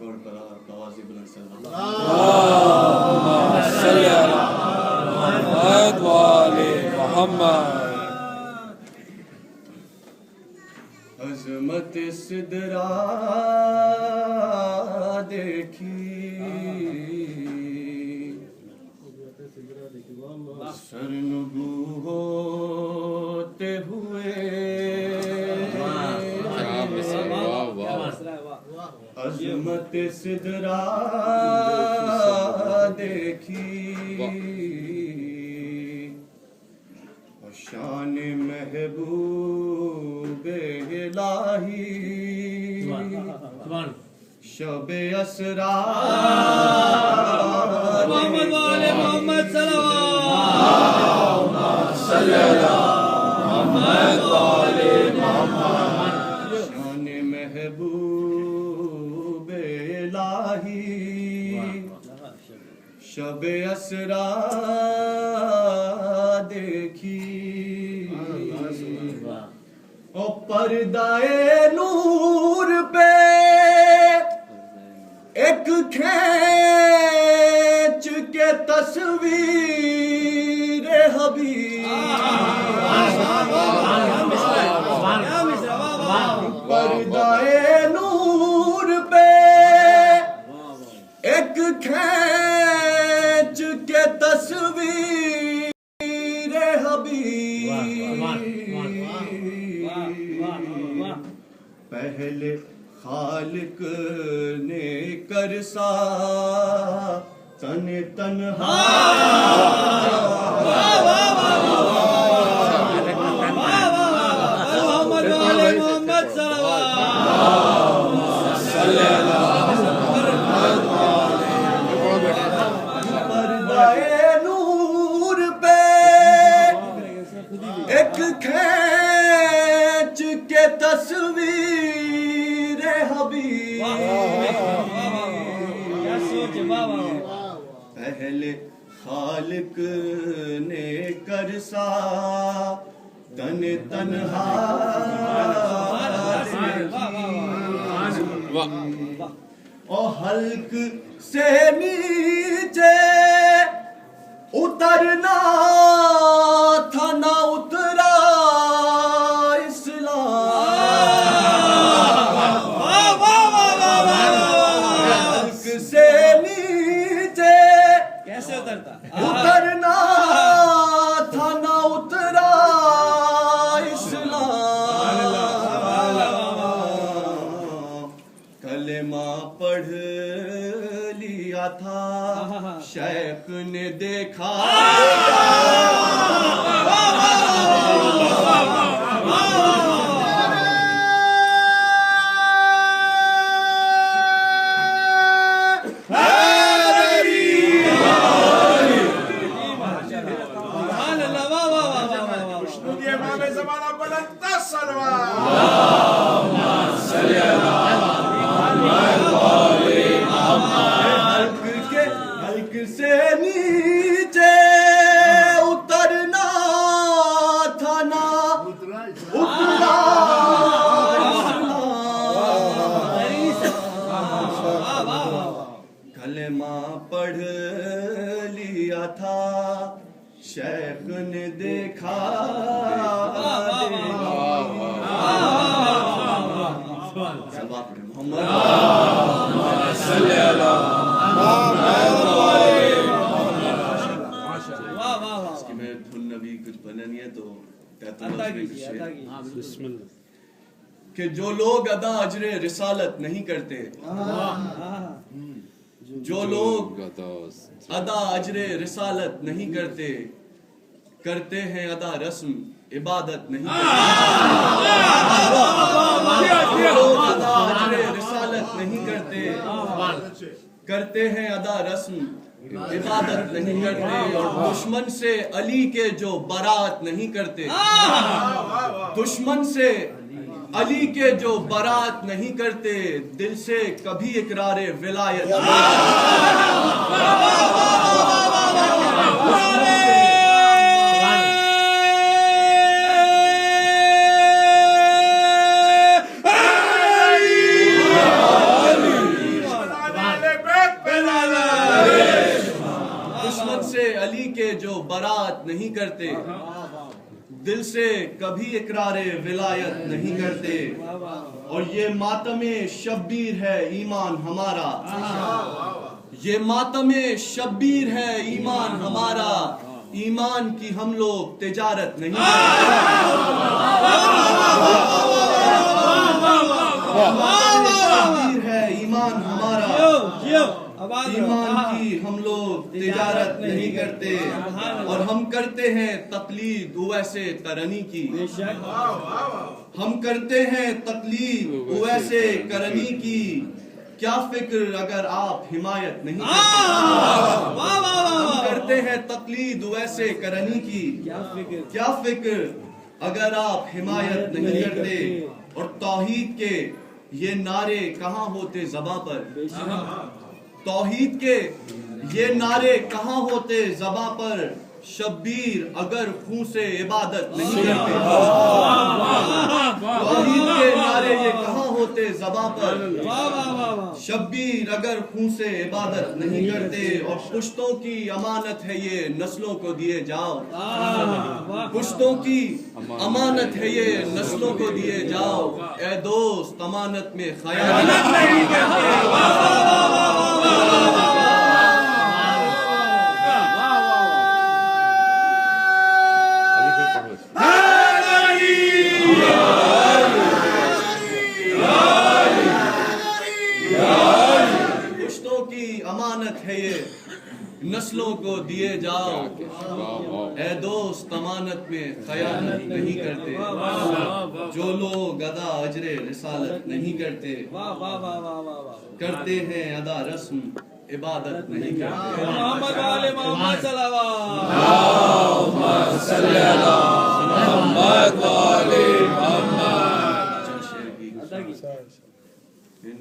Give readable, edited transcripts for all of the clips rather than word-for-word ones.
اور آوازیں بلند صلی اللہ صلی علی محمد و آل محمد. عظمت سدرا دیکھی سرنگو ہوتے ہوئے عظمت سدرا دیکھی اور شان محبوب الہی شب اسرا محمد و آل محمد صلی علی محمد و آل محمد. شان محبوب الہی شب اسرا دیکھی او پردائے نور پہ ایک کھینچ کے تصویر حبیب پردائے نور پہ ایک کھینچ کے تصویر حبیب پہلے خالق نے کرسا تن تنہا محمد و آل محمد صلی علی پردائے نور پہ ایک کھینچ کے تصویر حبیب پہلے خالق نے کرسا تن تنہا اور حلق سے نیچے اترنا تھا نہ اترا حلق سے نیچے کیسے اترتا اترنا تھا نہ اترا اسلام کلمہ پڑھ لیا تھا شیخ نے دیکھا حلق سے نیچے اترنا تھا نہ اترا کلمہ پڑھ لیا تھا شیخ نے دیکھا محمد صلی علی اس کی میں دھن نبی کچھ بنا نہیں ہے تو کہتا ہوں بسم اللہ. کہ جو لوگ ادا اجر رسالت نہیں کرتے جو لوگ ادا اجر رسالت نہیں کرتے کرتے ہیں ادا رسم عبادت نہیں کرتے جو لوگ ادا اجر رسالت نہیں کرتے کرتے ہیں ادا رسم عبادت نہیں کرتے اور دشمن سے علی کے جو برات نہیں کرتے دشمن سے علی کے جو برات نہیں کرتے دل سے کبھی اقرار ولایت بات نہیں کرتے دل سے کبھی اقرار ولایت نہیں کرتے اور یہ ماتم شبیر ہے ایمان ہمارا یہ ماتم شبیر ہے ایمان ہمارا ایمان کی ہم لوگ تجارت نہیں شبیر ہے ایمان ہمارا ایمان کی ہم لوگ تجارت نہیں کرتے اور ہم کرتے ہیں تقلید اویسے قرنی کی ہم کرتے ہیں تقلید اویسے قرنی کی کیا فکر اگر آپ حمایت نہیں کرتے ہم کرتے ہیں تقلید اویسے قرنی کی کیا فکر اگر آپ حمایت نہیں کرتے اور توحید کے یہ نعرے کہاں ہوتے زباں پر توحید کے یہ نعرے کہاں ہوتے زباں پر شبیر اگر خون سے عبادت نہیں کرتے توحید کے نعرے یہ کہاں ہوتے زباں پر شبیر اگر خون سے عبادت نہیں کرتے اور پشتوں کی امانت ہے یہ نسلوں کو دیے جاؤ پشتوں کی امانت ہے یہ نسلوں کو دیے جاؤ اے دوست امانت میں خیانت نہیں کرتے نسلوں کو دیے جاؤ اے دوست امانت میں خیانت نہیں کرتے جو لوگ ادا اجر رسالت نہیں کرتے کرتے ہیں ادا رسم عبادت نہیں کرتے محمد والے محمد صلوات صلی اللہ محمد والے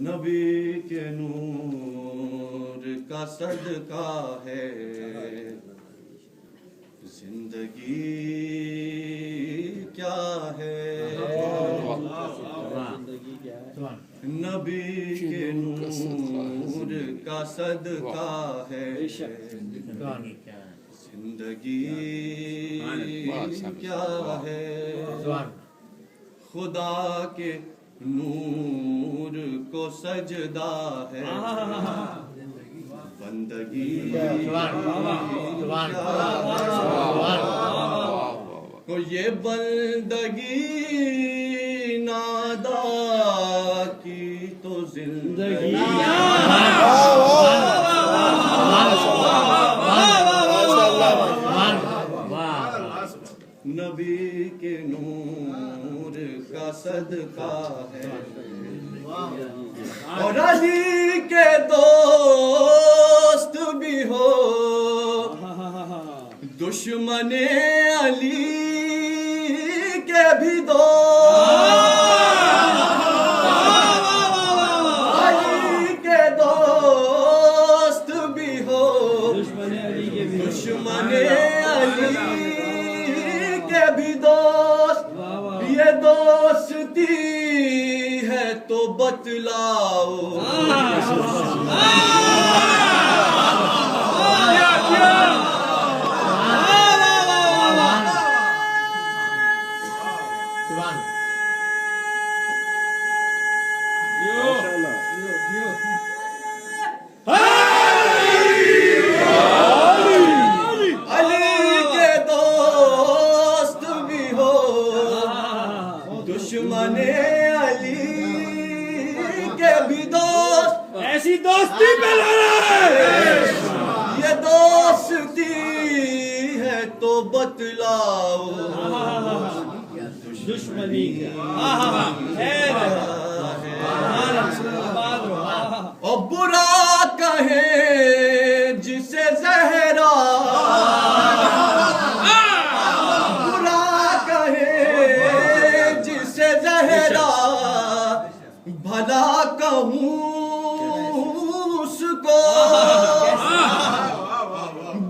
نبی کے نور کا صدقہ ہے زندگی کیا ہے نبی کے نور کا صدقہ ہے زندگی کیا ہے خدا کے نور کو سجدہ ہے بندگی کو یہ بندگی نادا کی تو زندگی نبی کے نور کا صدقہ ہے اور علی کے دوست بھی ہو دشمن علی کے بھی دوست علی کے دوست بھی ہو دشمن علی کے بھی دوست یہ دوستی ہے تو بتلاؤ دشمن علی کے بھی دوست ایسی دوستی پہ لڑا ہے یہ دوستی ہے تو بتلاؤ دشمنی اور برا کہے جسے زہرا برا کہے جسے زہرا بھلا کہوں اس کو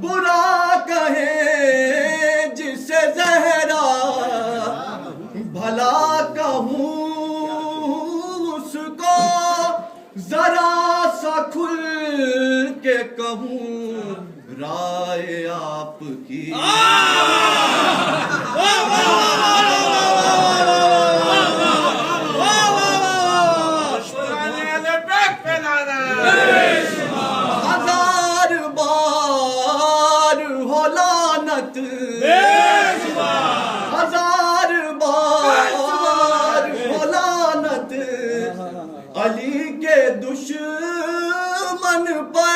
برا کہے جسے زہرا بھلا کہوں اس کو ذرا سا کھل کے کہوں رائے آپ کی ہزار بار ہو لعنت ہزار بار ہو لعنت علی کے دشمن پر